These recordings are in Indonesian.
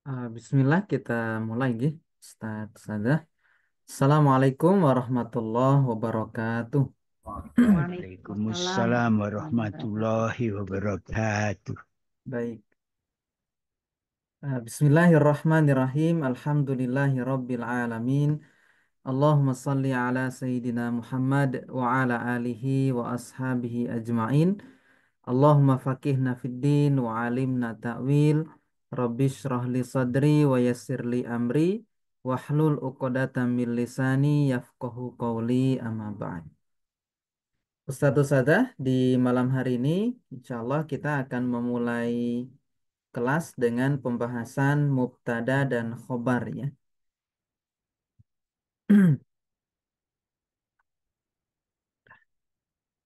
Bismillah kita mulai gih. Ustaz Sada. Assalamualaikum warahmatullahi wabarakatuh. Waalaikumsalam warahmatullahi wabarakatuh. Baik. Bismillahirrahmanirrahim. Alhamdulillahi rabbil alamin. Allahumma salli ala Sayyidina Muhammad wa ala alihi wa ashabihi ajma'in. Allahumma faqihna fid din wa alimna ta'wil. Rabbi shrah li sadri wa yassir li amri. Wahlul uqdatan min lisani yafqahu qawli amma ba'd. Ustadz di malam hari ini insya Allah kita akan memulai kelas dengan pembahasan mubtada dan khobar ya.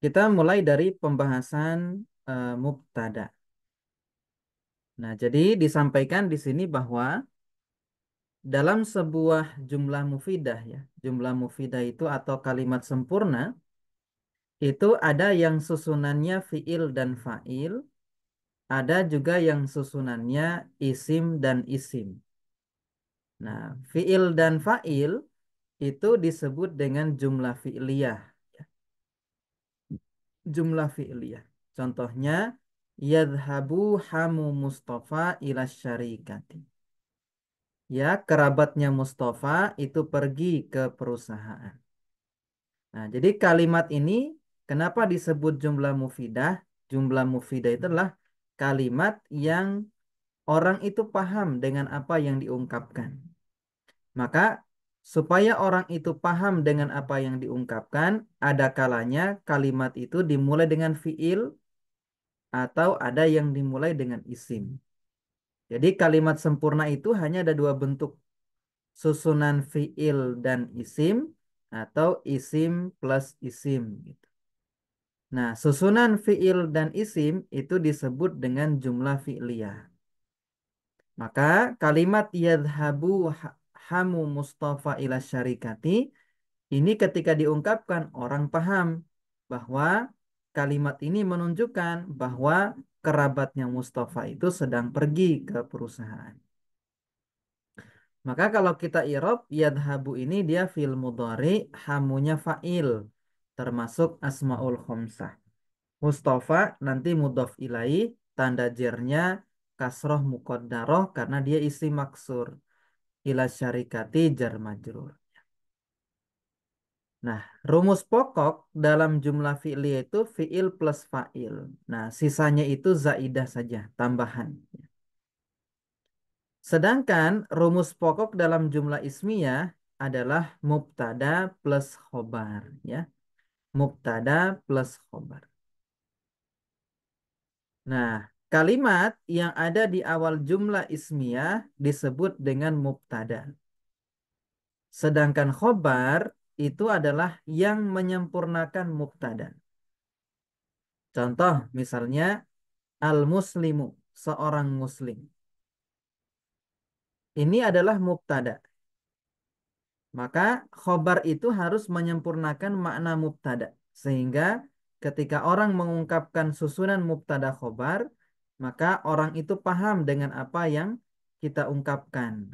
Kita mulai dari pembahasan mubtada. Nah, jadi disampaikan di sini bahwa dalam sebuah jumlah mufidah ya, jumlah mufidah itu atau kalimat sempurna itu ada yang susunannya fiil dan fa'il, ada juga yang susunannya isim dan isim. Nah, fiil dan fa'il itu disebut dengan jumlah fi'liyah. Jumlah fi'liyah. Contohnya, yadhabu hamu Mustafa ila syarikati. Ya, kerabatnya Mustafa itu pergi ke perusahaan. Nah, jadi kalimat ini kenapa disebut jumlah mufidah? Jumlah mufidah itu adalah kalimat yang orang itu paham dengan apa yang diungkapkan. Maka supaya orang itu paham dengan apa yang diungkapkan, ada kalanya kalimat itu dimulai dengan fiil atau ada yang dimulai dengan isim. Jadi kalimat sempurna itu hanya ada dua bentuk, susunan fiil dan isim atau isim plus isim gitu. Nah, susunan fiil dan isim itu disebut dengan jumlah fi'liyah. Maka kalimat yadhabu hamu Mustafa ila syarikati ini ketika diungkapkan orang paham bahwa kalimat ini menunjukkan bahwa kerabatnya Mustafa itu sedang pergi ke perusahaan. Maka kalau kita irob yadhabu ini dia fil mudhari hamunya fa'il termasuk asmaul khomsah. Mustafa nanti mudhof ilaih tanda jernya kasroh muqaddaroh karena dia isi maksur ila syarikati jar majrur. Nah, rumus pokok dalam jumlah fi'li itu fi'il plus fa'il. Nah, sisanya itu zaidah saja, tambahan. Sedangkan rumus pokok dalam jumlah ismiyah adalah mubtada plus khobar. Ya, mubtada plus khobar. Nah, kalimat yang ada di awal jumlah ismiyah disebut dengan mubtada. Sedangkan khobar itu adalah yang menyempurnakan mubtada. Contoh misalnya al-muslimu, seorang muslim. Ini adalah mubtada. Maka khobar itu harus menyempurnakan makna mubtada. Sehingga ketika orang mengungkapkan susunan mubtada khobar, maka orang itu paham dengan apa yang kita ungkapkan.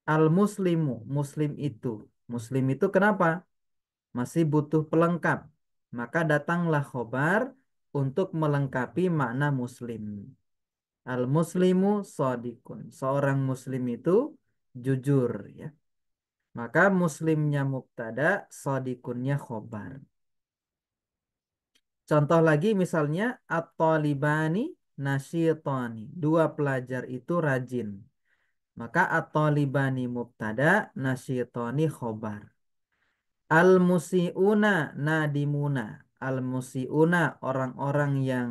Al-muslimu, muslim itu. Muslim itu kenapa? Masih butuh pelengkap. Maka datanglah khobar untuk melengkapi makna muslim. Al-muslimu shadikun. Seorang muslim itu jujur ya. Maka muslimnya mubtada, shadikunnya khobar. Contoh lagi misalnya at-talibani nasyitani. Dua pelajar itu rajin. Maka at-talibani mubtada, nasyitani khobar. Al-musiuna nadimuna. Al-musiuna orang-orang yang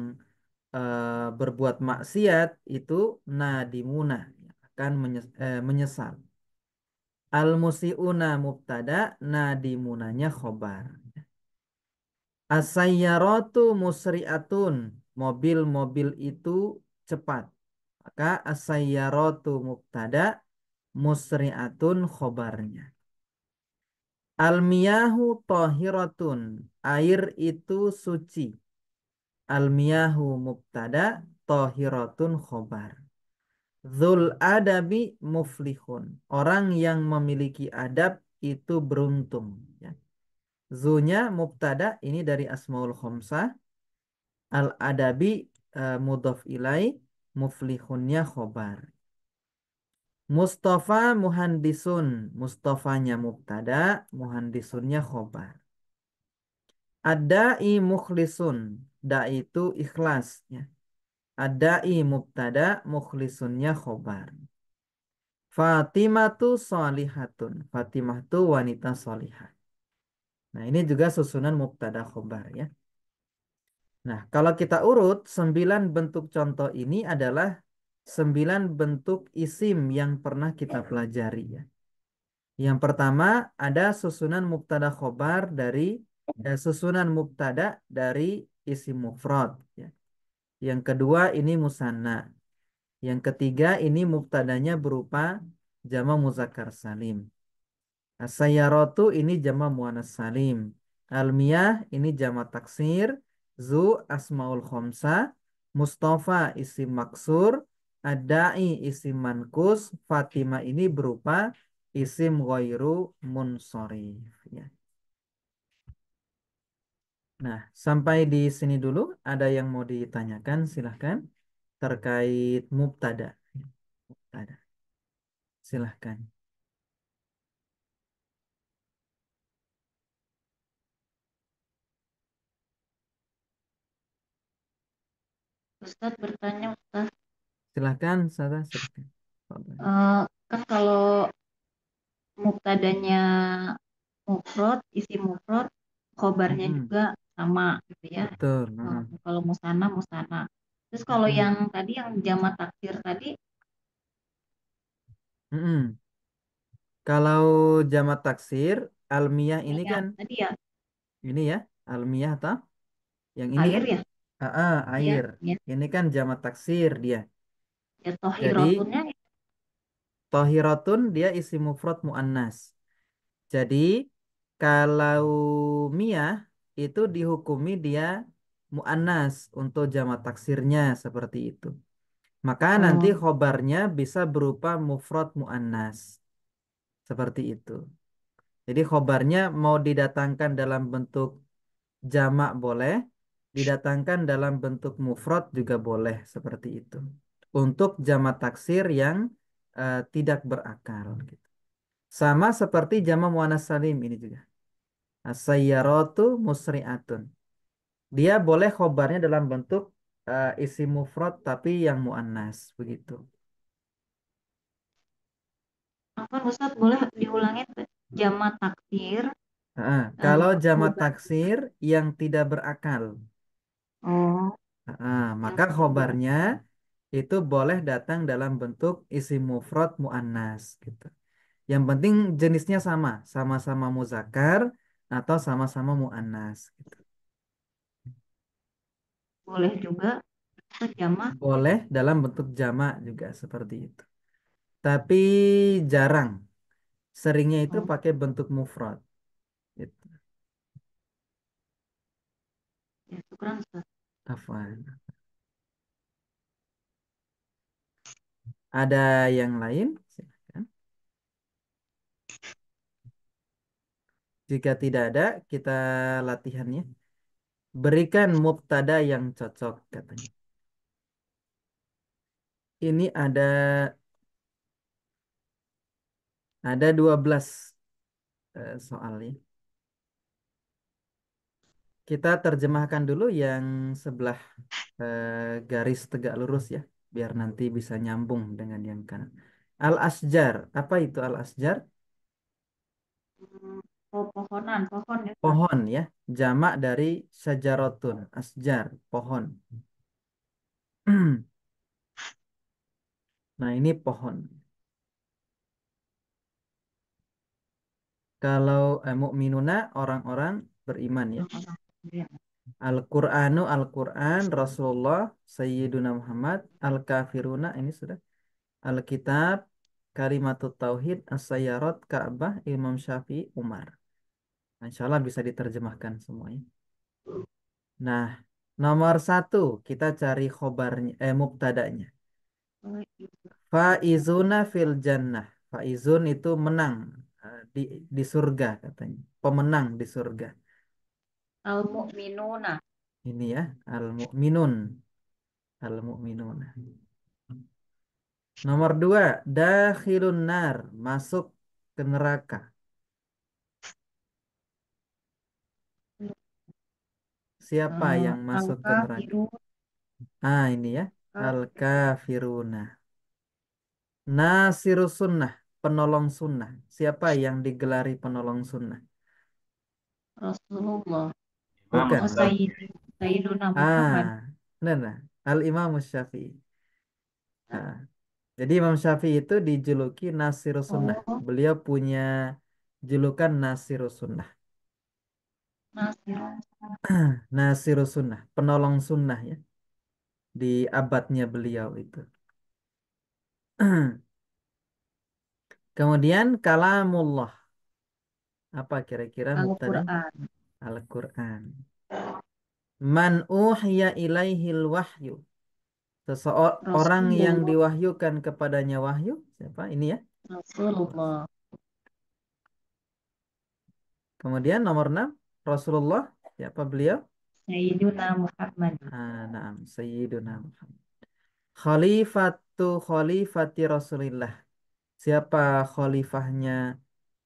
berbuat maksiat itu nadimuna akan menyesal. Al-musiuna mubtada, nadimunanya khobar. As-sayyaratu musri'atun. Mobil-mobil itu cepat. Maka as-sayyaratu mubtada, musri'atun khobarnya. Al-miyahu tohiratun. Air itu suci. Al-miyahu mubtada, tohiratun khobar. Zul adabi muflihun. Orang yang memiliki adab itu beruntung. Ya. Zunya mubtada ini dari Asmaul Khamsah. Al adabi mudhof ilai. Muflihunnya khobar. Mustafa muhandisun. Mustafanya mubtada. Muhandisunnya khobar. Adai mukhlisun. Da itu ikhlas. Ya. Adai mubtada. Mukhlisunnya khobar. Fatimah tuh solihatun. Fatimah tuh wanita solihah. Nah, ini juga susunan mubtada khobar ya. Nah, kalau kita urut, 9 bentuk contoh ini adalah 9 bentuk isim yang pernah kita pelajari ya. Yang pertama ada susunan mubtada khobar dari susunan mubtada dari isim mufrad ya. Yang kedua ini musanna. Yang ketiga ini mubtadanya berupa jama muzakkar salim. As-sayyaratu ini jama muannas salim. Almiyah ini jama taksir. Zu asmaul khomsah. Mustafa isim maksur. Adai isim mankus. Fatimah ini berupa isim ghairu munsorif. Ya. Nah, sampai di sini dulu. Ada yang mau ditanyakan? Silahkan. Terkait mubtada. Mubtada. Silahkan. Ustadz bertanya, Ustadz, Silahkan, Sarah. Silahkan. Fadhal. kan kalau mubtadanya mufrad, isi mufrad, khobarnya Mm-mm. juga sama gitu ya. Betul. Kalau musana, musana. Terus kalau Mm-mm. yang tadi yang jamak taksir tadi, Mm-mm. Kalau jamak taksir, almiyah ini ya kan tadi ya ini ya, almiyah atau yang ini kan? air ya, ya, Air. ya, Ini kan jamak taksir dia. ya Jadi tohirotunnya tohiratun dia isi mufrad muannas. Jadi kalau miyah itu dihukumi dia muannas untuk jamak taksirnya seperti itu. Maka nanti oh, khobarnya bisa berupa mufrad muannas. Seperti itu. Jadi khobarnya mau didatangkan dalam bentuk jamak boleh, didatangkan dalam bentuk mufrad juga boleh seperti itu. Untuk jamak taksir yang tidak berakal gitu. Sama seperti jamak muannas salim ini juga. As-sayyaratu musri'atun. Dia boleh khobarnya dalam bentuk isi mufrad tapi yang muannas begitu. apa Ustadz boleh diulangin jamak taksir, Kalau jamak khobar, taksir yang tidak berakal, oh, yang maka tidak khobarnya berakal, itu boleh datang dalam bentuk isim mufrad muannas gitu. Yang penting jenisnya sama, sama-sama muzakkar atau sama-sama muannas gitu. boleh juga jamak, Boleh dalam bentuk jamak juga seperti itu. Tapi jarang, seringnya itu oh, pakai bentuk mufrad gitu. ya syukran Ustadz. Afwan. Ada yang lain? Silakan. Jika tidak ada, kita latihannya. Berikan mubtada yang cocok katanya. Ini ada 12 soalnya. Kita terjemahkan dulu yang sebelah garis tegak lurus ya, biar nanti bisa nyambung dengan yang kanan. Al-asjar, apa itu al-asjar? Oh, pohonan, pohon ya Ustadz. Pohon ya, jamak dari syajaratun, asjar, pohon. Nah, ini pohon. Kalau mukminuna orang-orang beriman ya. Orang-orang ya. Al-Qur'anu Al-Qur'an, Rasulullah, Sayyiduna Muhammad, Al-Kafiruna ini sudah. Alkitab, Kalimatut Tauhid, As-Sayyarat, Ka'bah, Imam Syafi'i, Umar. Nah, insya Allah bisa diterjemahkan semuanya. Nah, nomor 1 kita cari khobarnya, mubtadanya. Oh, iya. Faizuna fil jannah. Faizun itu menang di surga katanya. Pemenang di surga. Al-mu'minuna. Ini ya, al-mu'minun. Al-mu'minuna. Nomor dua, dakhilun nar, masuk ke neraka. Siapa yang masuk ke neraka? Al-kafirun. Ah, ini ya, al-kafiruna. Nasirus sunnah, penolong sunnah. Siapa yang digelari penolong sunnah? Rasulullah. Imam Oh, Bukan. Sayyiduna Muhammad. Nah, Al-Imam Syafi'i. Ah, jadi Imam Syafi'i itu dijuluki Nasirus Sunnah. Oh, Beliau punya julukan Nasirus Sunnah. Nasirun. Nasirus Sunnah, penolong sunnah ya di abadnya beliau itu. Kemudian kalamullah. Apa kira-kira mubtada? Al-Quran. Al-Quran. Man uhiya ilaihil wahyu. Seseorang yang Rasulullah. diwahyukan kepadanya wahyu. Siapa? Ini ya. Rasulullah. Kemudian nomor 6 Rasulullah. Siapa beliau? Sayyiduna Muhammad. Naam, Sayyiduna Muhammad. Khalifati Rasulillah. Siapa khalifahnya?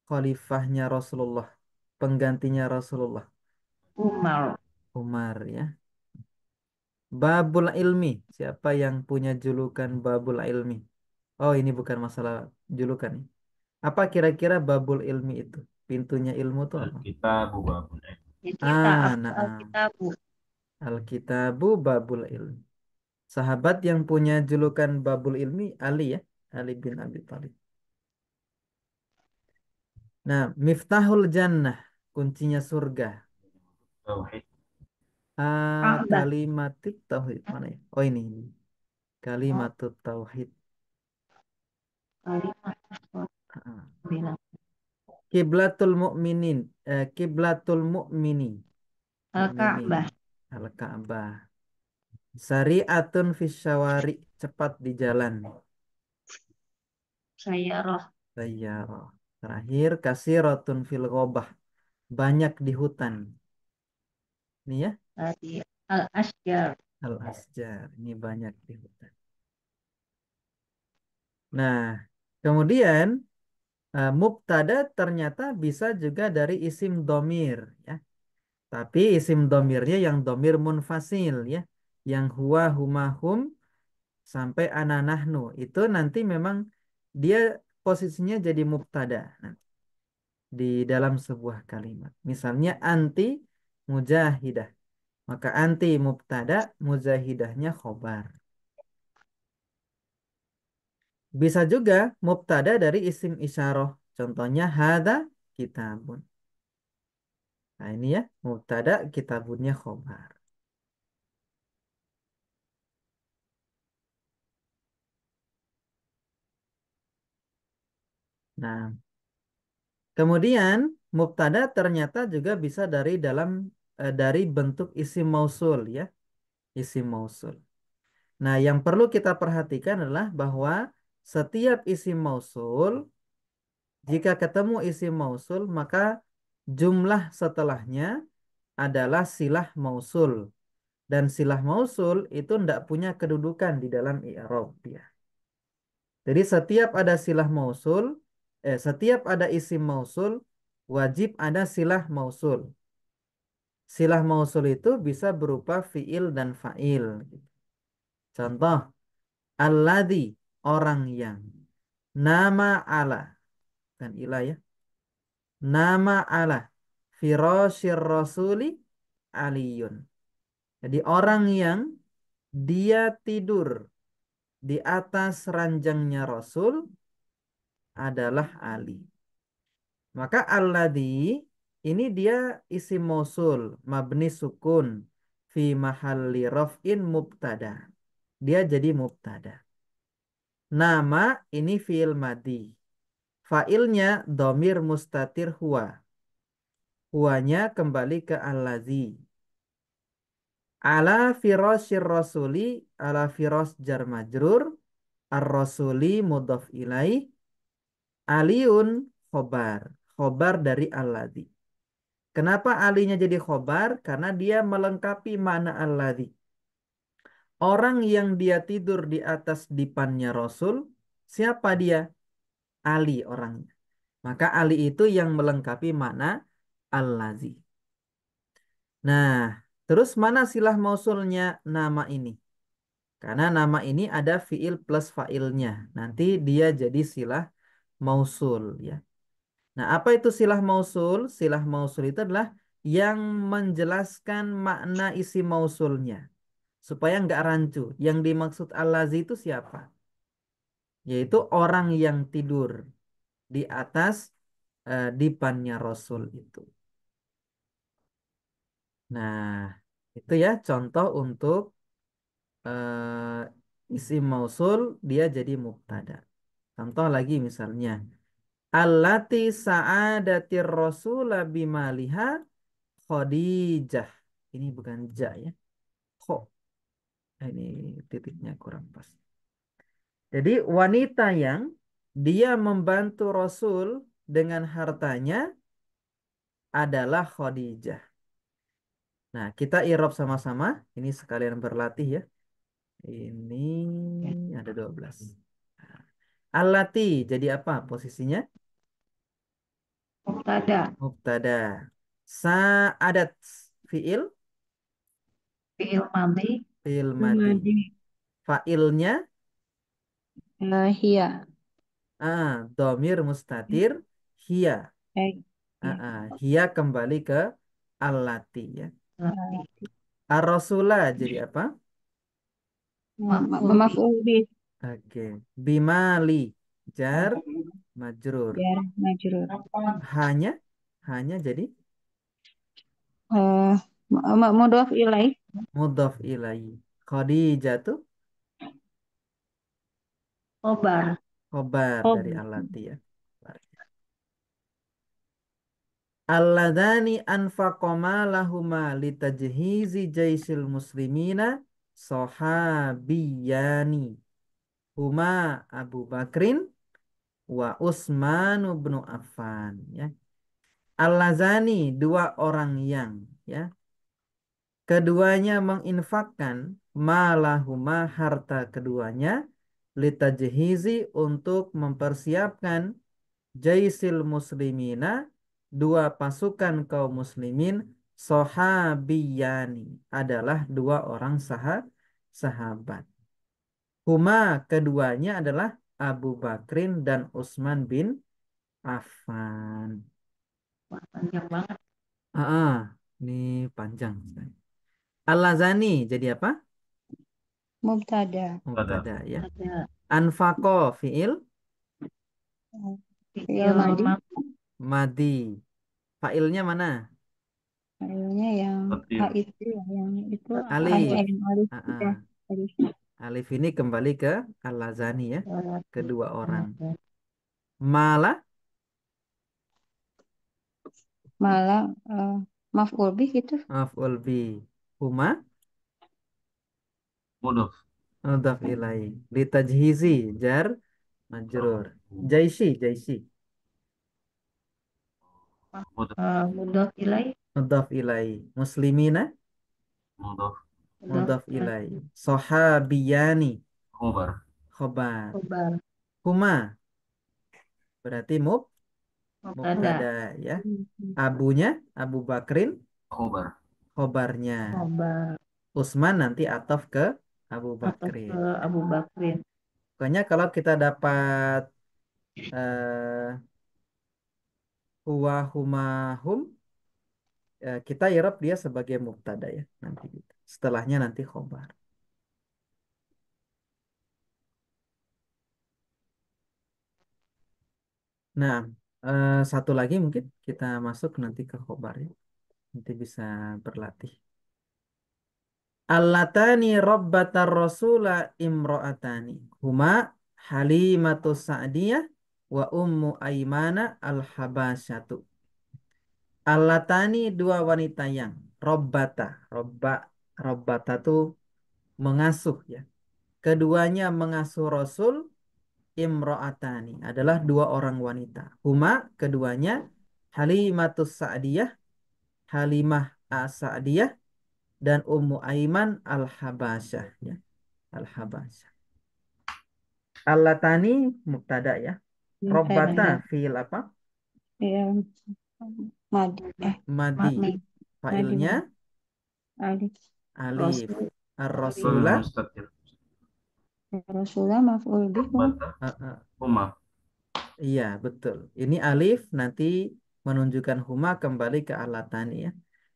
Khalifahnya Rasulullah. Penggantinya Rasulullah. Umar. Umar ya. Babul ilmi. Siapa yang punya julukan Babul ilmi? Oh, ini bukan masalah julukan nih. Apa kira-kira Babul ilmi itu? Pintunya ilmu itu apa? Alkitabu babul ilm. Ya kita Naam. Alkitabu. Alkitabu Babul ilmi. Sahabat yang punya julukan Babul ilmi Ali ya. Ali bin Abi Thalib. Nah, Miftahul Jannah. Kuncinya surga. Tauhid. Ka'bah. Kalimatik tauhid mana ya? Oh ini. Oh, Kalimatut tauhid. kalimat. Ah. Bilang. Kiblatul mukminin, kiblatul mukmini, mukminin. Al-Ka'bah. Al-Ka'bah. Sari'atun fisyawari, cepat di jalan. Sayyarah. Sayyarah. Terakhir kasiratun fil ghobah, banyak di hutan. Ini ya, Tadi Al-Asjar. al-asjar, ini banyak di hutan. Nah, kemudian mubtada ternyata bisa juga dari isim domir ya. Tapi isim domirnya yang domir munfasil ya. Yang huwa huma hum sampai ana nahnu. Itu nanti memang dia posisinya jadi mubtada nah, di dalam sebuah kalimat. Misalnya anti mujahidah. Maka anti mubtada, mujahidahnya khobar. Bisa juga mubtada dari isim isyarah. Contohnya hada kitabun. Nah ini ya, mubtada kitabunnya khobar. Nah, kemudian mubtada ternyata juga bisa dari bentuk isim mausul ya, isim mausul. Nah, yang perlu kita perhatikan adalah bahwa setiap isim mausul jika ketemu isim mausul maka jumlah setelahnya adalah silah mausul dan silah mausul itu tidak punya kedudukan di dalam i'rab ya. Jadi setiap ada isim mausul wajib ada silah mausul. Silah mausul itu bisa berupa fiil dan fa'il. Contoh, alladzi orang yang nama ala kan ilah ya. Nama ala firasyir rasuli aliyun. Jadi orang yang dia tidur di atas ranjangnya Rasul adalah Ali. Maka alladzi ini dia isim mausul mabni sukun fi mahalli raf'in mubtada. Dia jadi mubtada. Nama ini fiil madi. Fa'ilnya domir mustatir huwa. Huwanya kembali ke alladzi. Ala firasyir rasuli ala firas jar majrur. ar-rasuli mudhaf ilaih, aliun khobar. Khobar dari alladzi. Kenapa alinya jadi khobar? Karena dia melengkapi makna alladzi. Orang yang dia tidur di atas dipannya Rasul, siapa dia? Ali orangnya. Maka Ali itu yang melengkapi makna alladzi. Nah, terus mana silah mausulnya nama ini? Karena nama ini ada fiil plus fa'ilnya. Nanti dia jadi silah mausul ya. Nah, apa itu silah mausul? Silah mausul itu adalah yang menjelaskan makna isi mausulnya. Supaya nggak rancu. Yang dimaksud allazi itu siapa? Yaitu orang yang tidur di atas dipannya Rasul itu. Nah, itu ya contoh untuk isim mausul dia jadi mubtada. Contoh lagi misalnya, allati sa'adatir rasula bimaliha Khadijah. Ini bukan ja ya. Kho. Ini titiknya kurang pas. Jadi wanita yang dia membantu Rasul dengan hartanya adalah Khadijah. Nah, kita irob sama-sama. Ini sekalian berlatih ya. Ini ada 12. Nah, allati jadi apa posisinya? Mubtada. Mubtada. Sa'adat fiil, Fi'il madhi. fiil madi. Fa'ilnya Hiya. domir mustatir hia. Ya. Hia kembali ke allati ya. Lati. Ar-rasula jadi apa? Maf'ul bih. Oke. Bimali jar majrur. Jar majrur. Hanya hanya jadi Eh, Mudhof ilaih. mudhaf ilaihi. Khadijah tuh Khobar. khobar dari Khobar. allati ya. Alladzani anfaqoma lahuma litajhizi jaisil muslimina sahabiyani huma Abu Bakrin wa Utsman bin Affan ya. Alladzani dua orang yang ya. Keduanya menginfakkan malahuma harta keduanya litajhizi untuk mempersiapkan jaisil muslimina dua pasukan kaum muslimin sohabiyani adalah dua orang sahabat. Huma keduanya adalah Abu Bakrin dan Utsman bin Affan. Wah, panjang banget. Ini panjang. Al-Lazani jadi apa? Mubtada. Mubtada ya. Ada Anfaqo fiil fi'il madhi. madi. Failnya mana? Filenya yang A Takdir. itu ya, yang itu Alif. yang alif Ah, ya. ah. Alif. Alif ini kembali ke Al-Lazani ya. Kedua orang. Ada. Malah Malah maf'ul bih gitu. maf'ul bi. Huma Mudhof. mudhaf ilai. Litajhizi jar majrur. Jaisi. Mudhof. Mudhof ilaih. Mudhaf ilai. Muslimina Mudhof. mudhaf ilai. Sahabiyani Khobar. khobar. Khobar. Huma berarti Mubtada. mubtada ya. Abunya Abu Bakrin Khobar. khobarnya. Khobar. Utsman nanti ataf ke Abu Atau ke Bakrin. Abu Bakrin. Pokoknya kalau kita dapat huwa huma hum, kita irab dia sebagai mubtada ya nanti gitu. Setelahnya nanti khobar. Nah, satu lagi mungkin kita masuk nanti ke khobar ya. Nanti bisa berlatih. Allatani rabbatar rasula imro'atani. Huma Halimatu Sa'diyah wa Ummu Aymana al-Habasyatu. Allatani dua wanita yang robbata. Robbata tuh mengasuh ya. keduanya mengasuh Rasul, imro'atani, adalah dua orang wanita. Huma, keduanya, Halimatus Sa'diyah, Halimah As-Sa'diyah, dan Ummu Aiman Al-Habasyah. Ya. Al-Habasyah. Allatani mubtada ya. Mubtada. Robbata fiil apa? Ya, mad, Madi. mad, madi Failnya alif. alif. Rasul, Betul Ar-Rasulah. Mustatir. Rasulullah maf'ul bihi. Bata. Huma. Iya, betul. Ini alif nanti menunjukkan huma kembali ke allatani ya.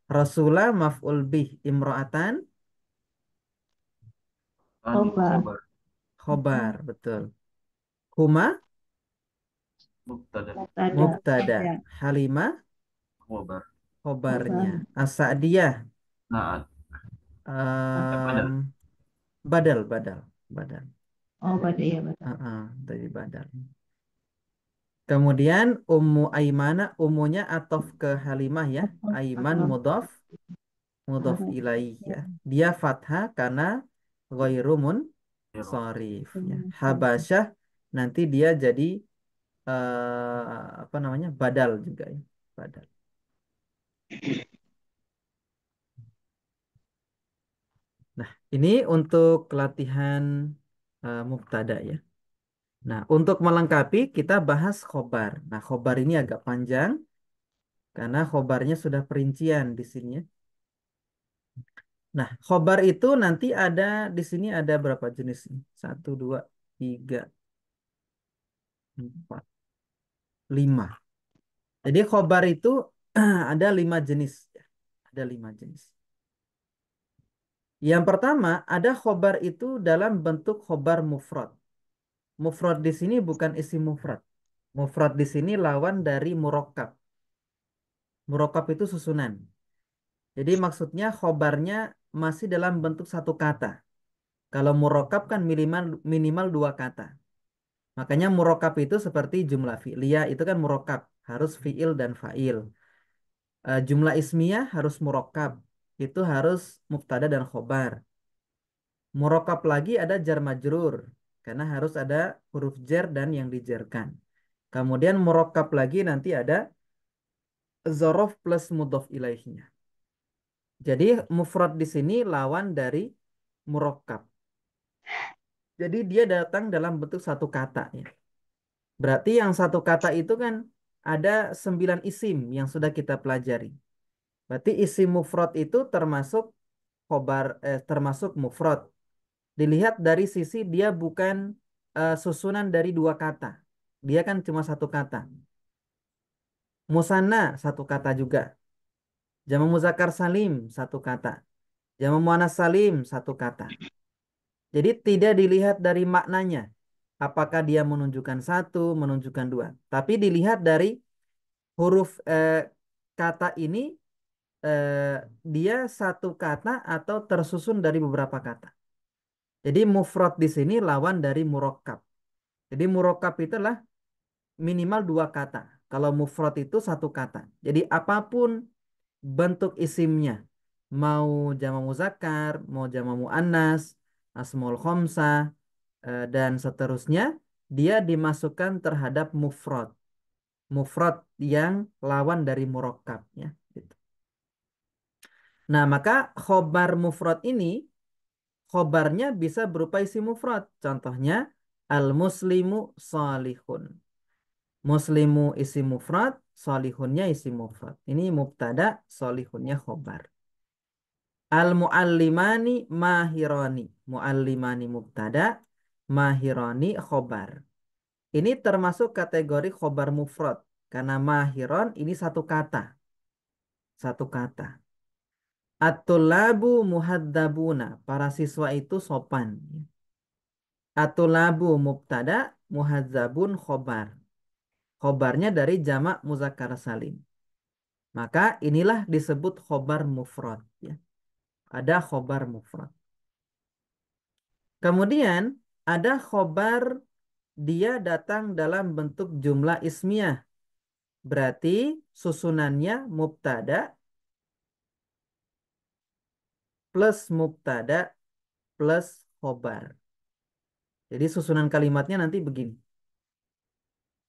Rasulah maf'ul bih imro'atan Tani. Khobar. Khobar. khobar, betul. Huma Mubtada. Mubtada. mubtada. Ya, Halimah Khobar. khobarnya. khobar. As-Sa'diyah Naat. em, Badal. badal, badal, badal. Oh, pada iya, betul. Dari badal. Kemudian Ummu Aimana, umunya atof ke Halimah ya. Aiman mudhaf, mudhaf ilaih ya. Dia fathah karena ghairumun Zero. sharif ya. Habasyah nanti dia jadi apa namanya? Badal juga ya. Badal. Nah, ini untuk latihan mubtada ya. Nah, untuk melengkapi kita bahas khobar. Nah, khobar ini agak panjang karena khobarnya sudah perincian di sini ya. Nah, khobar itu nanti ada di sini ada berapa jenis nih? Satu, dua, tiga, empat, lima. Jadi khobar itu ada 5 jenis. Ya. Ada 5 jenis. Yang pertama ada khobar itu dalam bentuk khobar mufrad. Mufrad di sini bukan isim mufrad. Mufrad di sini lawan dari murokkab. Murokkab itu susunan. Jadi maksudnya khobarnya masih dalam bentuk satu kata. Kalau murokkab kan minimal minimal 2 kata. Makanya murokab itu seperti jumlah fi'liyah itu kan murokab, harus fi'il dan fa'il. Jumlah ismiyah harus murokab, itu harus mubtada dan khobar. Murokab lagi ada jar majrur, karena harus ada huruf jar dan yang dijerkan. Kemudian murokab lagi nanti ada zorof plus mudhof ilaihnya. Jadi mufrad di sini lawan dari murokab. Jadi dia datang dalam bentuk satu kata ya. Berarti yang satu kata itu kan ada 9 isim yang sudah kita pelajari. Berarti isim mufrad itu termasuk khobar, termasuk mufrad. Dilihat dari sisi dia bukan susunan dari 2 kata. Dia kan cuma satu kata. Musanna satu kata juga. Jamak muzakkar salim satu kata. Jamak muannas salim satu kata. Jadi tidak dilihat dari maknanya. Apakah dia menunjukkan satu, menunjukkan dua. Tapi dilihat dari huruf kata ini eh, dia satu kata atau tersusun dari beberapa kata. Jadi mufrad di sini lawan dari murokkab. Jadi murokkab itulah minimal 2 kata. Kalau mufrad itu satu kata. Jadi apapun bentuk isimnya, mau jama muzakkar, mau jama muannas, asmaul khamsah, dan seterusnya, dia dimasukkan terhadap mufrad. Mufrad yang lawan dari murokkab ya. Gitu. Nah, maka khobar mufrad ini khobarnya bisa berupa isi mufrad. Contohnya al-muslimu salihun. Muslimu isi mufrad, salihunnya isi mufrad. Ini mubtada, salihunnya khobar. Al-muallimani mahirani. Muallimani mubtada, mahirani khobar. Ini termasuk kategori khobar mufrad. Karena mahiron ini satu kata. Satu kata. At-tulabu muhaddabuna. Para siswa itu sopan. At-tulabu mubtada, muhadzabun khobar. Khobarnya dari jamak muzakkar salim. Maka inilah disebut khobar mufrad. Ya. Ada khobar mufrad. Kemudian ada khobar dia datang dalam bentuk jumlah ismiyah. Berarti susunannya mubtada plus mubtada plus khobar. Jadi susunan kalimatnya nanti begini.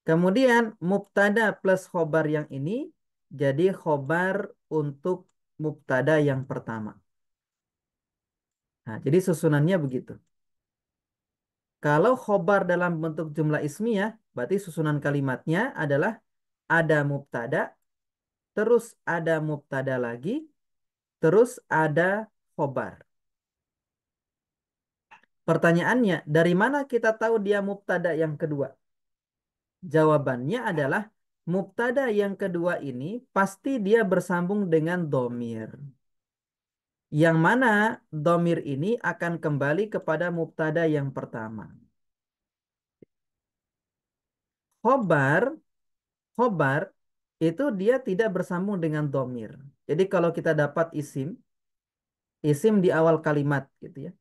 Kemudian mubtada plus khobar yang ini jadi khobar untuk mubtada yang pertama. Nah, jadi susunannya begitu. Kalau khobar dalam bentuk jumlah ismiyah, berarti susunan kalimatnya adalah ada mubtada, terus ada mubtada lagi, terus ada khobar. Pertanyaannya, dari mana kita tahu dia mubtada yang kedua? Jawabannya adalah mubtada yang kedua ini pasti dia bersambung dengan domir. Yang mana domir ini akan kembali kepada mubtada yang pertama. Khobar, khobar itu dia tidak bersambung dengan domir. Jadi kalau kita dapat isim di awal kalimat gitu ya.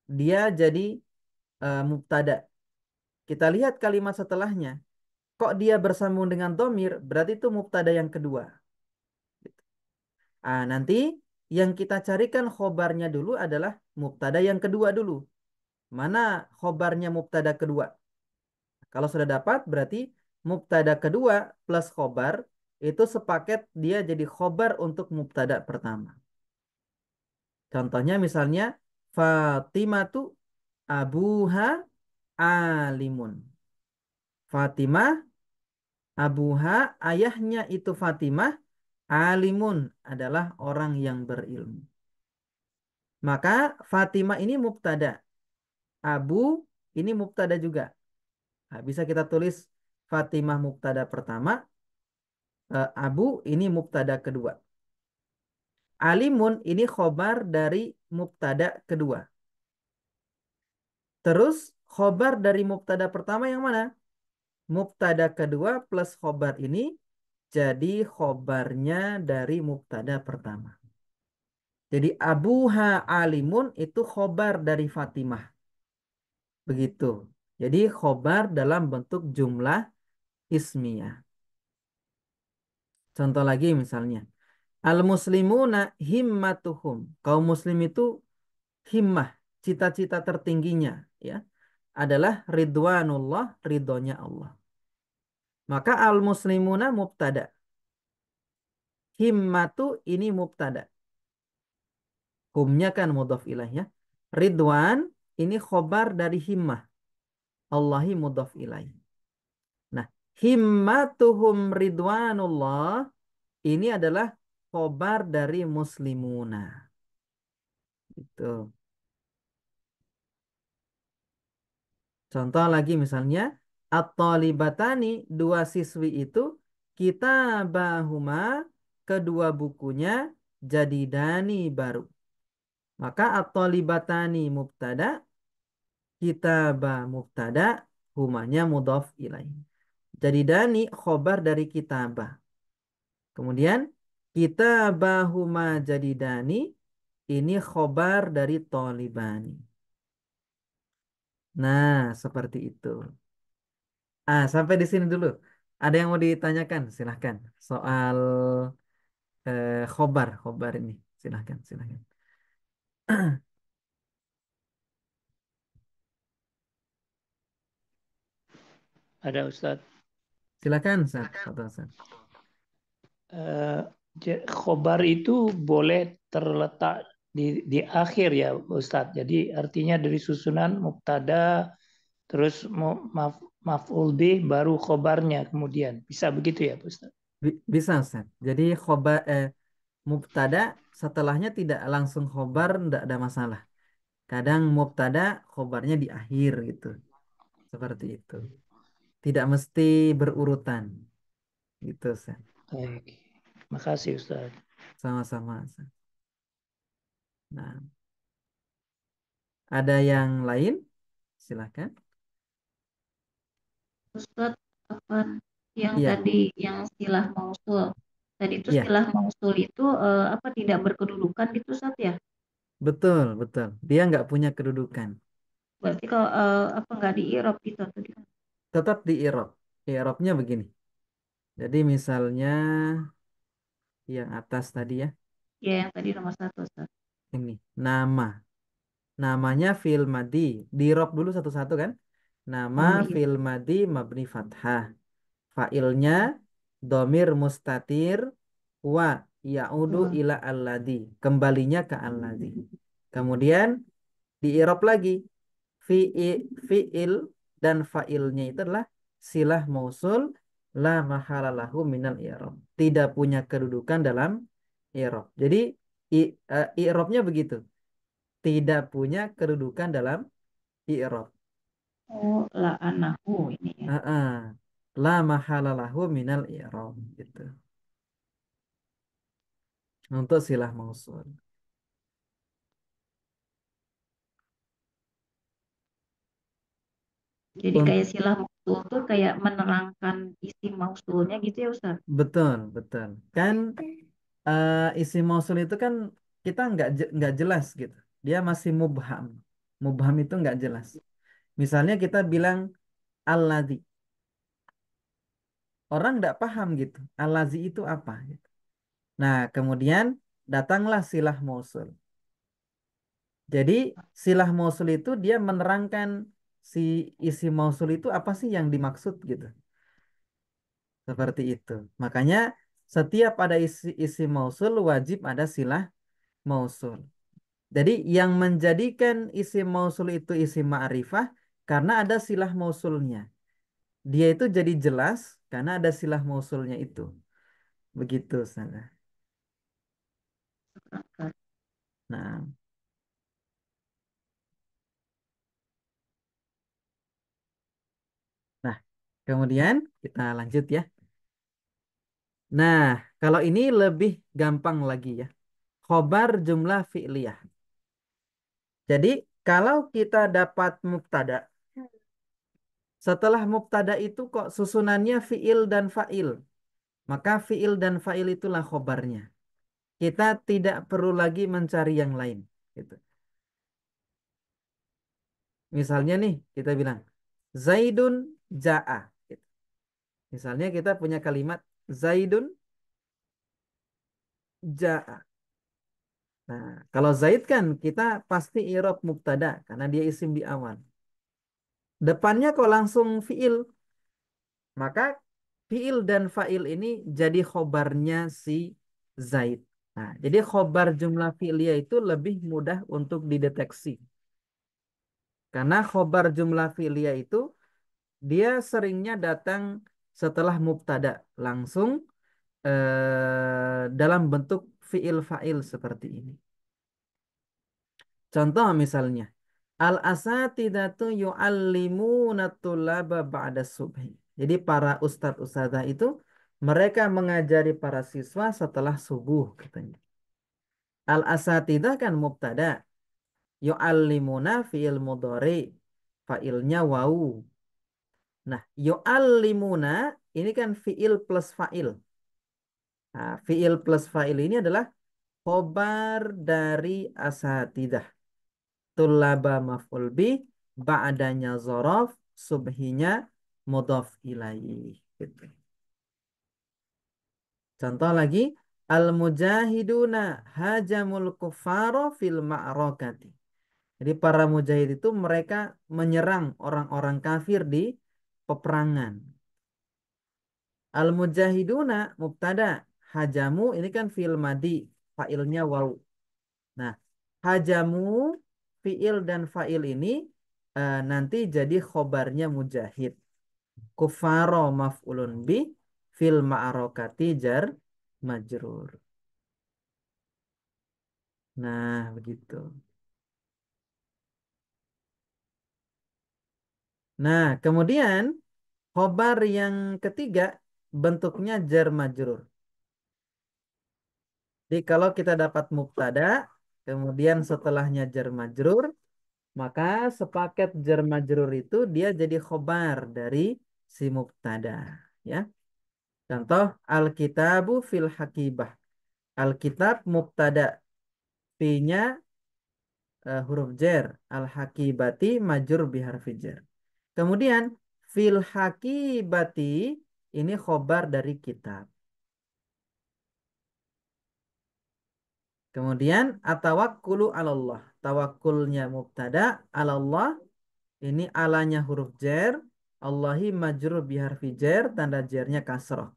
Dia jadi mubtada. Kita lihat kalimat setelahnya. Kok dia bersambung dengan domir? Berarti itu mubtada yang kedua. Nanti yang kita carikan khobarnya dulu adalah mubtada yang kedua dulu. Mana khobarnya mubtada kedua? Kalau sudah dapat berarti mubtada kedua plus khobar itu sepaket dia jadi khobar untuk mubtada pertama. Contohnya misalnya Fatimatu abuha alimun. Fatimah abuha ayahnya itu Fatimah alimun adalah orang yang berilmu. Maka Fatimah ini mubtada. Abu ini mubtada juga. Nah, bisa kita tulis Fatimah mubtada pertama, Abu ini mubtada kedua. Alimun ini khobar dari mubtada kedua. Terus khobar dari mubtada pertama yang mana? Mubtada kedua plus khobar ini jadi khobarnya dari mubtada pertama. Jadi abuha alimun itu khobar dari Fatimah. Begitu. Jadi khobar dalam bentuk jumlah ismiyah. Contoh lagi misalnya. Al-muslimuna himmatuhum. Kaum muslim itu himmah, cita-cita tertingginya ya, adalah ridwanullah, ridhonya Allah. Maka al-muslimuna mubtada. Himmatu ini mubtada. Humnya kan mudhaf ilaih ya. Ridwan ini khobar dari himmah. Allahi mudhaf ilaih. Nah, himmatuhum ridwanullah ini adalah khobar dari muslimuna. Itu. Contoh lagi misalnya, at-talibatani, dua siswi itu, kita bahuma, kedua bukunya, jadi dani baru. Maka at-talibatani mubtada, kita bah mubtada, humanya mudhaf ilaih. Jadi dani khobar dari kitabah. Kemudian, kita bahuma jadi dani, ini khobar dari tolibani. Nah, seperti itu. Sampai di sini dulu. Ada yang mau ditanyakan? Silahkan. Soal khobar ini. Silahkan, silahkan. Ada Ustadz. Silakan, Ustaz. Ustaz. Eh, khobar itu boleh terletak di akhir ya Ustadz. Jadi artinya dari susunan mubtada terus maf'ul bih baru khobarnya kemudian. Bisa begitu ya Ustadz? Bisa, Ustaz. Jadi mubtada setelahnya tidak langsung khobar, tidak ada masalah. Kadang mubtada khobarnya di akhir gitu. Seperti itu. Tidak mesti berurutan. Gitu, Ustaz. Baik. Makasih Ustadz. Sama-sama, Ustaz. Nah, ada yang lain? Silahkan. Ustaz, apa yang Iya, tadi yang silah mausul. Tadi itu iya. silah mausul itu apa tidak berkedudukan gitu Ustaz ya? Betul, betul. Dia nggak punya kedudukan. Berarti kalau apa nggak di i'rab gitu atau di Tetap di i'rab. I'rabnya begini. Jadi misalnya yang atas tadi ya, ya yang tadi nomor satu Ustaz. ini nama. Namanya fi'il madi. Di rob dulu satu-satu kan. Nama Oh iya. fi'il madi mabni fathah. Fa'ilnya domir mustatir wa ya'udu Wah. ila alladhi. Kembalinya ke alladhi. Kemudian di i'rab lagi. Fi'il dan fa'ilnya itu adalah silah mausul la mahalalahu minal i'rab. Tidak punya kedudukan dalam i'rab. Jadi i'rabnya begitu. Tidak punya kedudukan dalam i'rab. Oh, la'anahu ini ya. Heeh. La mahalalahu minal i'rab gitu. Untuk silah mausul. Jadi Un- kayak silah mausul tuh kayak menerangkan isi mausulnya gitu ya Ustaz. betul, betul. Kan isi mausul itu kan kita nggak jelas gitu. Dia masih mubham. Mubham itu nggak jelas. Misalnya kita bilang alladzi. Orang nggak paham gitu. Alladzi itu apa gitu. Nah, kemudian datanglah silah mausul. Jadi silah mausul itu dia menerangkan si isi mausul itu apa sih yang dimaksud gitu. Seperti itu. Makanya setiap ada isi mausul wajib ada silah mausul. Jadi yang menjadikan isi mausul itu isi ma'rifah karena ada silah mausulnya. Dia itu jadi jelas karena ada silah mausulnya itu. Begitu sana. Nah, nah, kemudian kita lanjut ya. Nah, kalau ini lebih gampang lagi ya. Khobar jumlah fi'liyah. Jadi kalau kita dapat mubtada, setelah mubtada itu kok susunannya fi'il dan fa'il, maka fi'il dan fa'il itulah khobarnya. Kita tidak perlu lagi mencari yang lain. Gitu. Misalnya nih kita bilang Zaidun ja'a. Gitu. Misalnya kita punya kalimat Zaidun ja'a. Nah, kalau Zaid kan kita pasti i'rab mubtada karena dia isim di awal. Depannya kok langsung fi'il, maka fi'il dan fa'il ini jadi khobarnya si Zaid. Nah, jadi khobar jumlah fi'liyah itu lebih mudah untuk dideteksi. Karena khobar jumlah fi'liyah itu dia seringnya datang setelah mubtada langsung dalam bentuk fi'il fa'il seperti ini. Contoh misalnya, al-asatidatu yu'allimuna tulaba ba'da subhi. Jadi para ustadz ustadzah itu mereka mengajari para siswa setelah subuh katanya. Al-asatidah kan mubtada, yu'allimuna fi'il mudhari, fa'ilnya wau. Nah, yu'allimuna ini kan fi'il plus fa'il. Nah, fi'il plus fa'il ini adalah khobar dari asatidah. Tulaba maf'ul bi, ba'danya zorof, subhinya mudhaf ilaih. Gitu. Contoh lagi, al-mujahiduna hajamul kuffaro fil ma'rokati. Jadi para mujahid itu mereka menyerang orang-orang kafir di peperangan. Al-mujahiduna mubtada, hajamu ini kan fi'il madi, fa'ilnya waw. Nah, hajamu fi'il dan fa'il ini nanti jadi khobarnya mujahid. Kufaro maf'ulun bi fil ma'arokati jar majrur. Nah, begitu. Nah, kemudian khobar yang ketiga bentuknya jar majrur. Jadi kalau kita dapat mubtada, kemudian setelahnya jar majrur, maka sepaket jar majrur itu dia jadi khobar dari si mubtada. Ya, contoh Alkitabu fil hakibah. Alkitab mubtada, fi-nya huruf jar, al-hakibati majrur biharfi jar. Kemudian fil hakibati ini khobar dari kitab. Kemudian atawakkulu 'alallah. tawakulnya mubtada, alallah ini alanya huruf jar, Allahi majrur biharfi jar, tanda jarnya kasroh.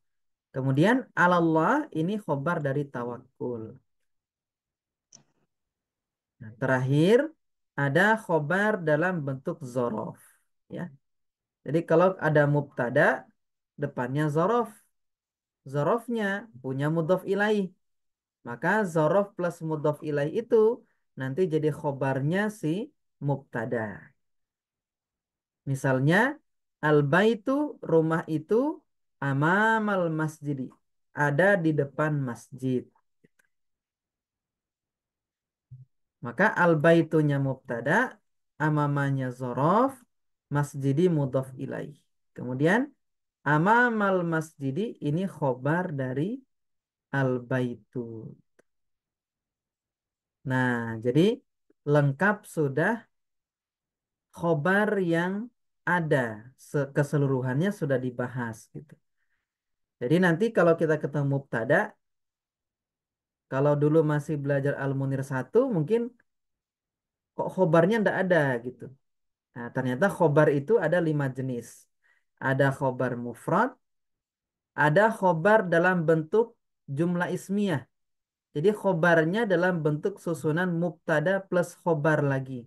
Kemudian alallah ini khobar dari tawakul. Nah, terakhir ada khobar dalam bentuk zorof. Ya. Jadi kalau ada mubtada, depannya zorof. Zorofnya punya mudhof ilaih. Maka zorof plus mudhof ilaih itu nanti jadi khobarnya si mubtada. Misalnya al-baitu rumah itu amamal masjidi. Ada di depan masjid. Maka al-baitunya mubtada, amamanya zorof, masjidi mudhof ilaih. Kemudian amamal masjidi ini khobar dari al-baitu. Nah, jadi lengkap sudah khobar yang ada. Keseluruhannya sudah dibahas gitu. Jadi nanti kalau kita ketemu mubtada, kalau dulu masih belajar Al-Munir 1, mungkin kok khobarnya ndak ada gitu. Nah, ternyata khobar itu ada 5 jenis. Ada khobar mufrad, ada khobar dalam bentuk jumlah ismiyah. Jadi khobarnya dalam bentuk susunan mubtada plus khobar lagi.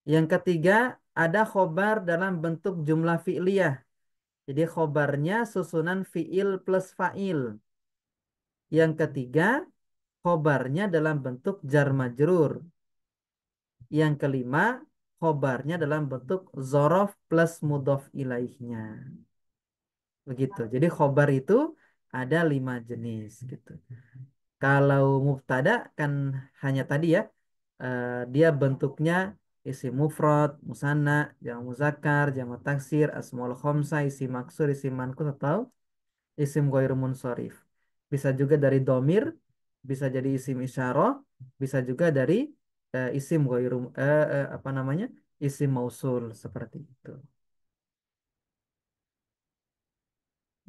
Yang ketiga, ada khobar dalam bentuk jumlah fi'liyah. Jadi khobarnya susunan fi'il plus fa'il. Yang ketiga, khobarnya dalam bentuk jar majrur. Yang kelima, khobarnya dalam bentuk zorof plus mudhof ilaihnya. Begitu. Jadi khobar itu ada 5 jenis gitu. Kalau mubtada kan hanya tadi ya, dia bentuknya isim mufrad, musanna, jamak muzakkar, jamak taksir, asmaul khamsah, isim maksur, isim manqus atau isim ghairu munsharif. Bisa juga dari domir, bisa jadi isim isyarah, bisa juga dari isim ghairu apa namanya? Isim mausul seperti itu.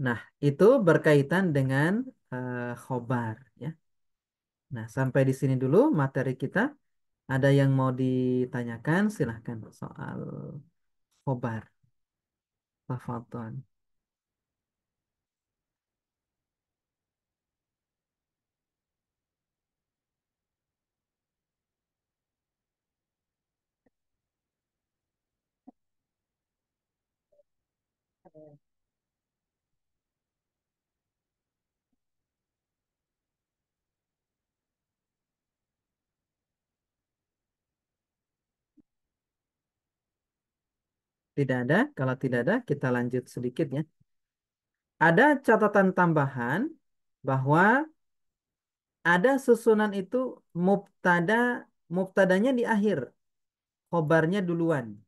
Nah, itu berkaitan dengan khobar ya. Nah, sampai di sini dulu materi kita. Ada yang mau ditanyakan? Silahkan soal khobar. Tafadhol. Tidak ada? Kalau tidak ada, kita lanjut sedikit ya. Ada catatan tambahan bahwa ada susunan itu mubtada, mubtadanya di akhir, khobarnya duluan.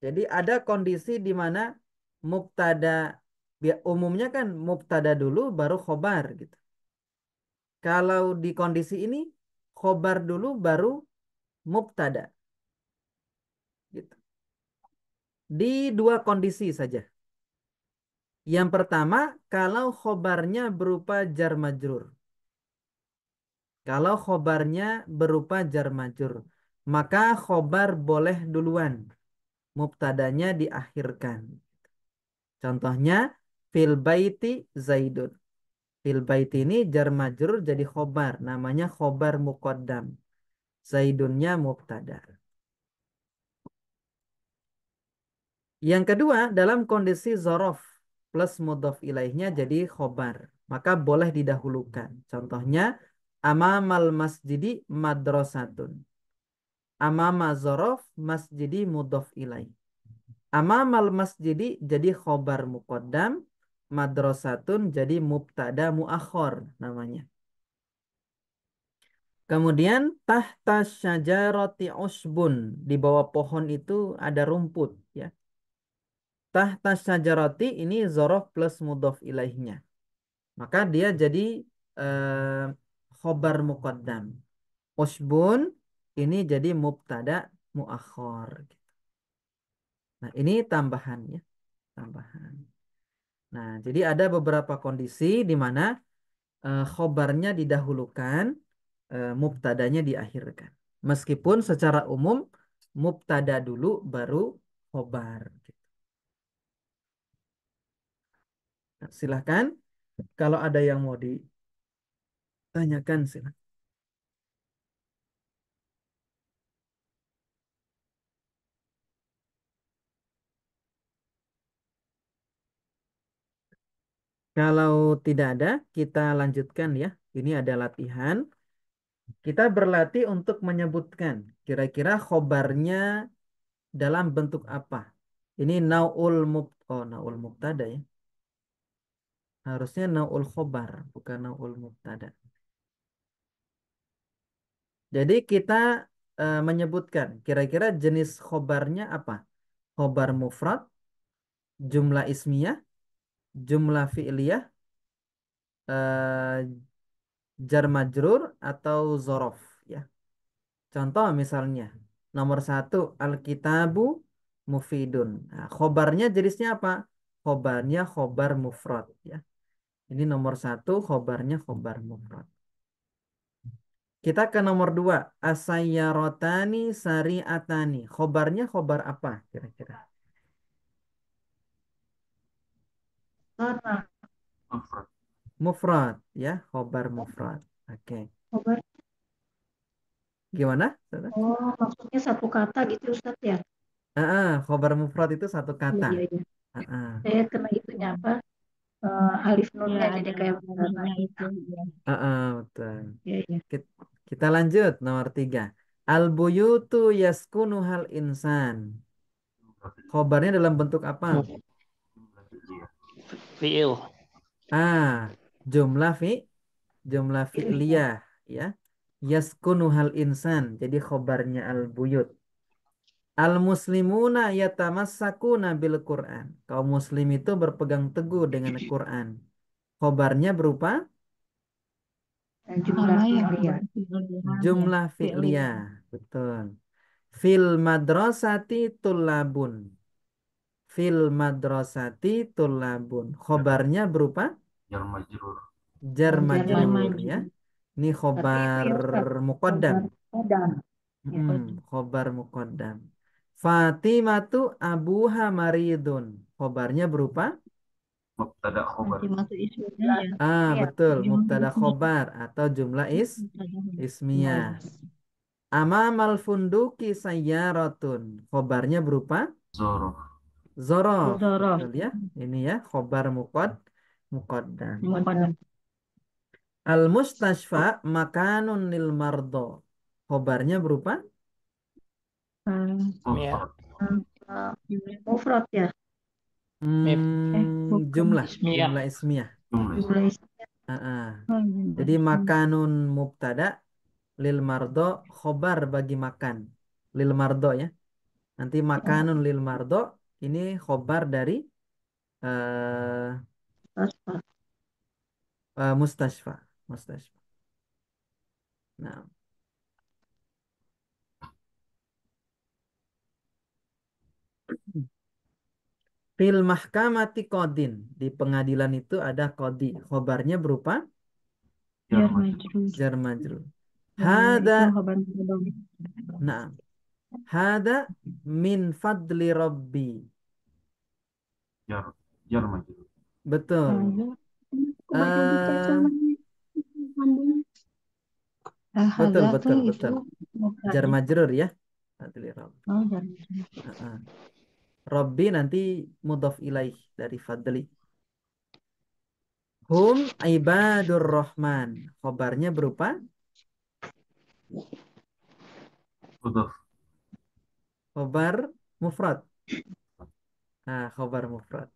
Jadi ada kondisi di mana mubtada, umumnya kan mubtada dulu baru khobar gitu. Kalau di kondisi ini khobar dulu baru mubtada gitu. Di dua kondisi saja. Yang pertama, kalau khobarnya berupa jar majrur. Kalau khobarnya berupa jar majrur, maka khobar boleh duluan. Mubtadanya diakhirkan. Contohnya, fil baiti zaidun. Fil baiti ini jar majrur jadi khobar. Namanya khobar muqaddam. Zaidunnya mubtada. Yang kedua, dalam kondisi zorof plus mudhof ilaihnya jadi khobar. Maka boleh didahulukan. Contohnya, amamal masjidi madrasatun. Amama zorof masjidi mudhof ilaih. Amamal masjidi jadi khobar muqaddam. Madrasatun jadi mubtada muakhor namanya. Kemudian tahta syajarati usbun. Di bawah pohon itu ada rumput ya. Tahta syajarati ini zorof plus mudhof ilaihnya. Maka dia jadi eh, khobar muqaddam. Usbun ini jadi mubtada muakhor. Nah, ini tambahan ya, tambahan. Nah, jadi ada beberapa kondisi di mana khobarnya didahulukan, mubtadanya diakhirkan. Meskipun secara umum mubtada dulu baru khobar. Nah, silahkan kalau ada yang mau ditanyakan silahkan. Kalau tidak ada, kita lanjutkan ya. Ini ada latihan. Kita berlatih untuk menyebutkan kira-kira khobarnya dalam bentuk apa. Ini naul mubtada ya. Harusnya naul khobar, bukan naul mubtada. Jadi kita menyebutkan kira-kira jenis khobarnya apa. Khobar mufrad, jumlah ismiyah, jumlah fi'liyah, eh, jar majrur atau zorof ya. Contoh misalnya nomor 1 Alkitabu mufidun. Nah, khobarnya jenisnya apa? Khobarnya khobar mufrad ya. Ini nomor 1 khobarnya khobar mufrad. Kita ke nomor 2 Asayyarotani sari'atani. Khobarnya khobar apa kira-kira? Karena Mufrad. Mufrad ya, khobar mufrad. Oke. khobar. Gimana? Saudara? Oh, maksudnya satu kata gitu Ustaz ya? Khobar mufrad itu satu kata. Iya, iya. Ah, Saya kena itunya apa? Alif nunnya Ya, jadi ada kayak alifnya itu. Ya. betul. Iya, iya. Kita lanjut nomor 3. Al-buyutu yaskunuhal insan. Jumlah fi'liyah. Khobarnya dalam bentuk apa? Jumlah fi'liyah. Fiil. Jumlah fi'liyah ya. Yaskunuhal insan. Jadi khobarnya al-buyut. Al-muslimuna yatamassakuna bil Qur'an. Kaum muslim itu berpegang teguh dengan Quran. Khobarnya berupa Jumlah Sama ya, fi'liyah. jumlah fi'liyah. Betul. Fil madrasati tullabun. Fil madrasati tullabun. Khobarnya berupa Jar majrur. jar Jar majrur majrur. ya. Ini Tapi khobar ini Ustaz, muqaddam. khobar ya. Khobar muqaddam. Fatimatu abuha maridun. Khobarnya berupa Mubtada khobar. Nanti masuk isunya ya. Iya. betul, Jumlah mubtada ismiyah. khobar atau jumlah Mubtada. ismiyah. Amamal funduki sayyaratun. Khobarnya berupa Zorof. zorof. Zorof. Betul ya. Ini ya khobar muqaddam. Muqaddam. Al mustashfa makanun lil mardo. Khobarnya berupa Mufrad. Mufrad ya. bukan. Jumlah Ismiyah. ismiyah. Jumlah Jumlah ismiyah. Jadi makanun mubtada, lil mardo khobar bagi makan. Lil mardo ya. Nanti makanun lil mardo ini khobar dari Tasfa. mustashfa. Mustashfa. Nah, fil mahkamati qadin. Di pengadilan itu ada qadi. Khobarnya berupa Jar Jar majrur. majrur. jar majrur. Itu Hada khabar mubtada. Nah, hada min fadli rabbi. Jar majrur. Betul. Betul, betul, betul. Jar majrur ya. Fadli rabbi. Oh, jar majrur. Rabbi nanti mudhaf ilaih dari fadli. Hum ibadur rahman. Khobarnya berupa Mudhaf. khobar mufrad. Khobar mufrad.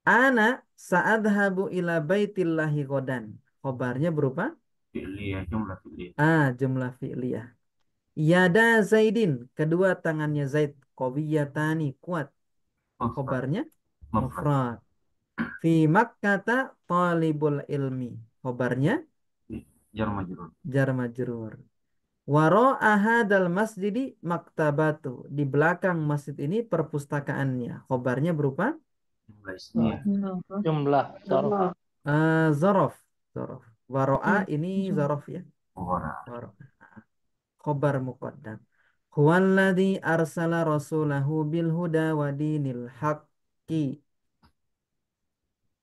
Ana sa'adhabu ila baitillahi ghadan. Khobarnya berupa Fi'liyah. Jumlah fi'liyah. jumlah fi'liyah. Yada Zaidin, kedua tangannya Zaid, qawiyatani, kuat. Mufrad. Khobarnya Mufrad. mufrad. Fi Makkata talibul ilmi. Khobarnya Jar majrur. jar majrur. Wara'a hadzal masjidi maktabatu. Di belakang masjid ini perpustakaannya. Khobarnya berupa Jumlah ismiyah. Jumlah. Zorof. Allah. zorof. Zorof. Wara'a ini zorof ya. Khobara. Khobar muqaddam. Huwallazi arsala rasulahu bil huda wa dinil haqqi.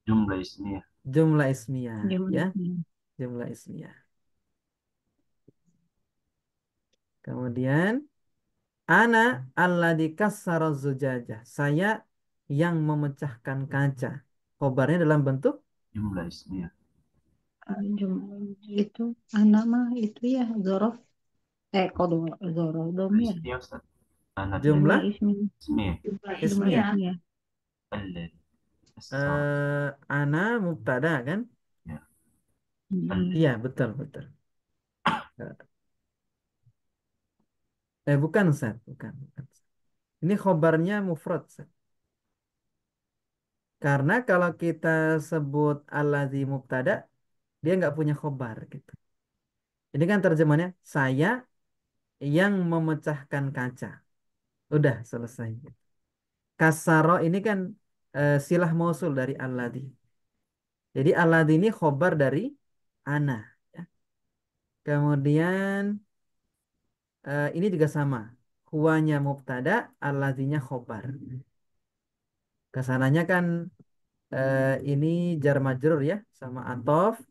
Jumlah ismiyah. Jumlah ismiyah ya, Jumlahnya. jumlah ismiyah. Kemudian ana alladzi kassara zujajah. Saya yang memecahkan kaca. Khobarnya dalam bentuk Jumlah ismiyah. Jumlah itu anak mah itu ya zorof kodo zorof Jumlah domir ismiyah Ustaz. Ana jumlah jumlah ismi ismiyah. Jumlah ismiyah. ismiyah. ya Alladhi. As-salam. Ana mubtada kan? Ya. Iya, betul, betul. Bukan, Ustaz. Bukan, bukan. Ini khobarnya mufrad, Ustaz. Karena kalau kita sebut allazi mubtada, dia nggak punya khobar gitu. Ini kan terjemahannya, saya yang memecahkan kaca. Udah selesai. Kasaro ini kan silah mausul dari allazi. Jadi allazi ini khobar dari ana. Ya. Kemudian ini juga sama. Huwanya mubtada, allazinya khobar. Kesananya kan ini jar majrur ya, sama atof,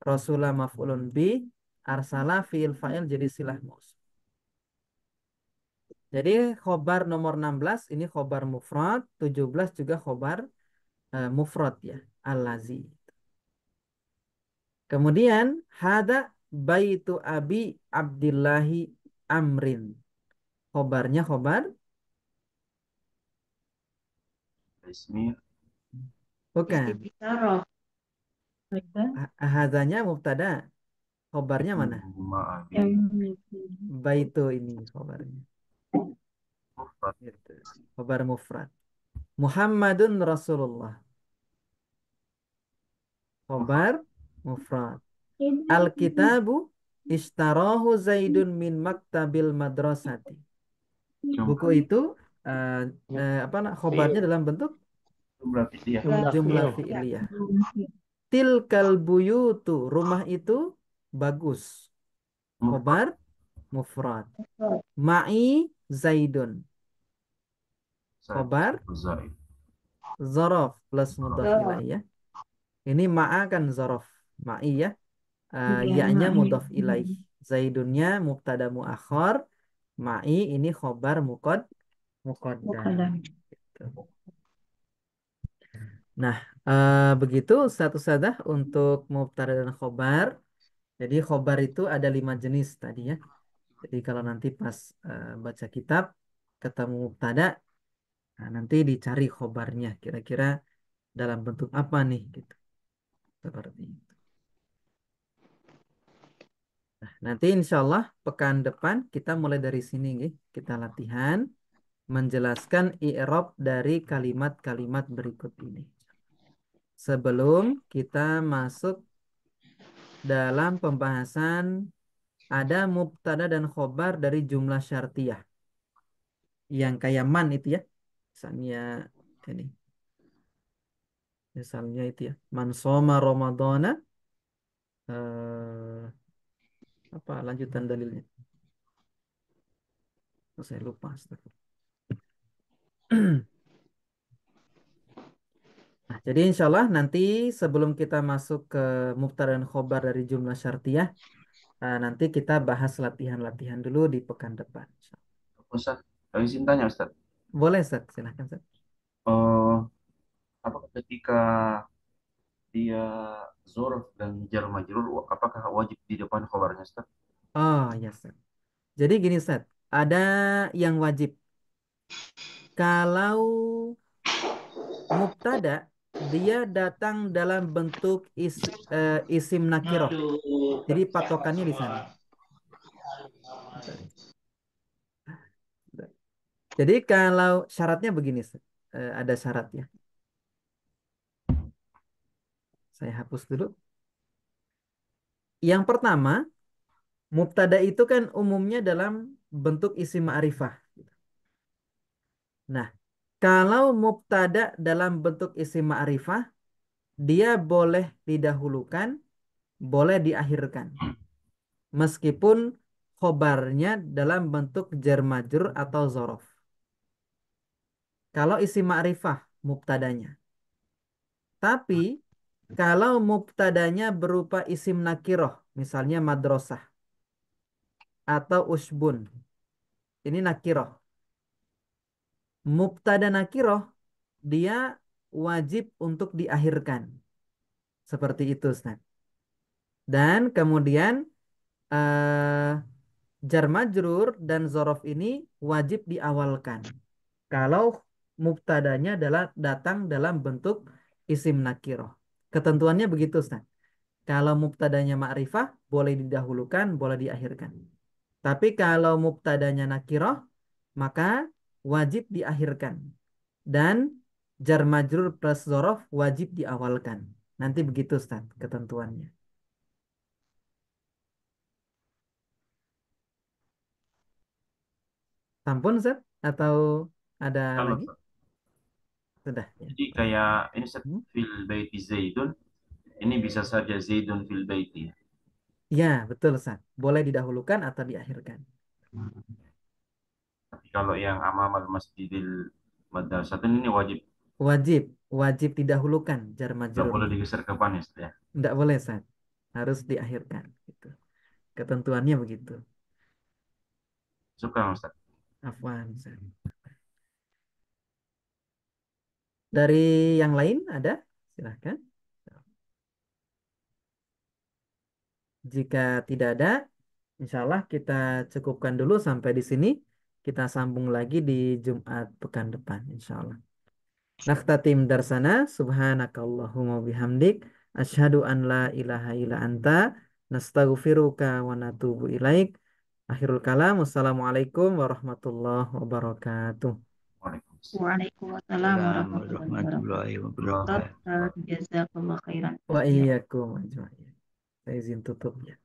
rasulah maf'ulun bi, arsala fi'il fa'il jadi silah mausul. Jadi khobar nomor 16 ini khobar mufrad, 17 juga khobar mufrad ya, allazi. Kemudian hada baitu abi Abdillahi Amrin. Khobarnya khobar Ismiyah. bukan. Isim isyarah. Baiklah. Hadanya mubtada. Khobarnya mana? Ma'abi. Yang Baitu ini khobarnya. Mufrad. Gitu. Khobar mufrad. Muhammadun Rasulullah. Khobar mufrad. Alkitabu ishtarahu Zaidun min maktabil madrasati. Buku itu khobarnya dalam bentuk Jumlah fi'liyah. jumlah fi'liyah. Tilkal buyutu, rumah itu bagus. Khobar mufrad. Ma'i Zaidun. Khobar Zaid. zorof plus mudhaf ilaih ya. Ini ma'a kan zorof. Ma'i ya. Ya-nya mudhaf ilaih. Zaidunnya mubtada muakhar. Ma'i ini khobar muqaddam. Gitu. Nah, begitu satu sadah untuk mubtada dan khobar. Jadi khobar itu ada 5 jenis tadi ya. Jadi kalau nanti pas baca kitab ketemu mubtada, nah, nanti dicari khobarnya kira-kira dalam bentuk apa nih gitu. Seperti itu. Nah, nanti insya Allah pekan depan kita mulai dari sini nih. Kita latihan menjelaskan i'rab dari kalimat-kalimat berikut ini. Sebelum kita masuk dalam pembahasan ada mubtada dan khobar dari jumlah syartiyah. Yang kayak man itu ya. Misalnya ini. Misalnya itu ya. Man soma Ramadana. Apa lanjutan dalilnya? Oh, saya lupa. Nah, jadi insya Allah nanti sebelum kita masuk ke mubtada dan khobar dari jumlah syartiyah, nanti kita bahas latihan-latihan dulu di pekan depan. Ustaz, saya izin tanya Ustaz. Boleh, Ustaz? Silahkan, Ustaz. Eh, apakah ketika dia zorof dan jar majrur, apakah wajib di depan khabarnya Ustaz? Oh, ya, Ustaz. Jadi gini, Ustaz. Ada yang wajib. Kalau mubtada, dia datang dalam bentuk isim nakiroh. Jadi patokannya di sana. Jadi kalau syaratnya begini, Ustaz. Ada syaratnya. Saya hapus dulu. Yang pertama, mubtada itu kan umumnya dalam bentuk isim ma'rifah. Nah, kalau mubtada dalam bentuk isim ma'rifah, dia boleh didahulukan, boleh diakhirkan. meskipun khobarnya dalam bentuk jar majrur atau zorof. Kalau isim ma'rifah mubtadanya. Tapi kalau mubtadanya berupa isim nakiroh, misalnya madrasah atau usbun, ini nakiroh. Mubtada nakiroh dia wajib untuk diakhirkan. Seperti itu, Ustaz. Dan kemudian eh, jar majrur dan zorof ini wajib diawalkan. Kalau mubtadanya adalah datang dalam bentuk isim nakiroh. Ketentuannya begitu, Ustaz. Kalau mubtadanya ma'rifah, boleh didahulukan, boleh diakhirkan. Tapi kalau mubtadanya nakiroh, maka wajib diakhirkan. Dan jar majrur plus zorof wajib diawalkan. Nanti begitu, Ustaz, ketentuannya. Sampun, Ustaz? Atau ada Kalau lagi? Sudah, ya. jadi kayak ini Ustaz, Hmm? fil baiti Zaidun, ini bisa saja Zaidun fil baiti. Ya, betul, Ustaz. Boleh didahulukan atau diakhirkan. Tapi kalau yang amamal masjidil madrasatun ini wajib, Wajib, wajib didahulukan jar nggak boleh majrurnya. digeser ke depan ya, Ustaz, ya. Tidak boleh, Ustaz. Harus diakhirkan. Gitu. Ketentuannya begitu. Suka Ustaz. Afwan, Ustaz. Dari yang lain ada? Silahkan. Jika tidak ada, insya Allah kita cukupkan dulu sampai di sini. Kita sambung lagi di Jumat pekan depan, insya Allah. Nakhtatim darsana, subhanakallahumma bihamdik, asyhadu an la ilaha illa anta, nastaghfiruka wa natubu ilaik. Akhirul kalam, wassalamualaikum warahmatullahi wabarakatuh. Waalaikumsalam. Waalaikumsalam Assalamualaikum warahmatullahi warahmatullahi wabarakatuh. wabarakatuh. Ustaz, jazakallah khairan Wa katsiran. iyyakum ajma'in. Saya izin tutup ya.